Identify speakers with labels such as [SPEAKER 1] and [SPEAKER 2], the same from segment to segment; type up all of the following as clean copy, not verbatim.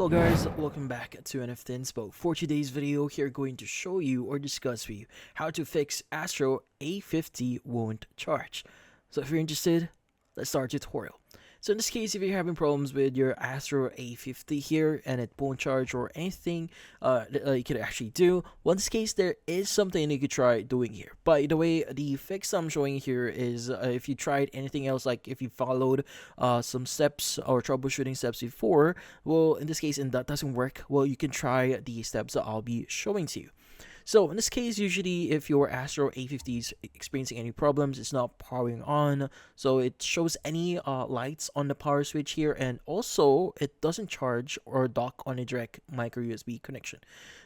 [SPEAKER 1] Hello guys, welcome back to NFT Inspo. For today's video, here going to show you or discuss with you how to fix Astro A50 won't charge. So if you're interested, let's start the tutorial. So in this case, if you're having problems with your Astro A50 here and it won't charge or anything you could actually do, well in this case there is something you could try doing here. By the way, the fix I'm showing here is if you tried anything else, like if you followed some steps or troubleshooting steps before, well in this case and that doesn't work, well you can try the steps that I'll be showing to you. So in this case, usually if your Astro A50 is experiencing any problems, it's not powering on, so it shows any lights on the power switch here, and also it doesn't charge or dock on a direct micro USB connection.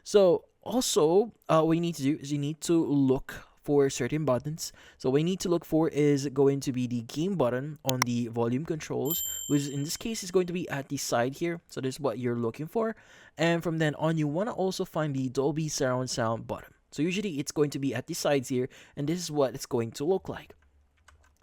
[SPEAKER 1] So also what you need to do is you need to look for certain buttons. So what you need to look for is going to be the game button on the volume controls, which in this case is going to be at the side here. So this is what you're looking for. And from then on, you want to also find the Dolby Surround Sound button. So usually it's going to be at the sides here, and this is what it's going to look like.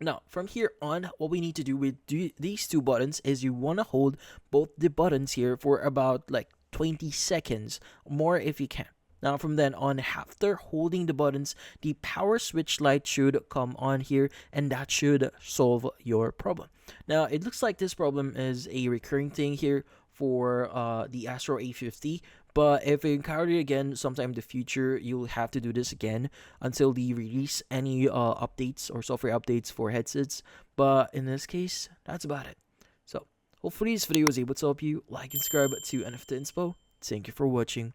[SPEAKER 1] Now, from here on, what we need to do with these two buttons is you want to hold both the buttons here for about like 20 seconds, more if you can. Now from then on, after holding the buttons, the power switch light should come on here, and that should solve your problem. Now it looks like this problem is a recurring thing here for the Astro A50, but if you encounter it again sometime in the future, you'll have to do this again until they release any updates or software updates for headsets. But in this case, that's about it. So hopefully this video was able to help you. Like and subscribe to NFT Inspo. Thank you for watching.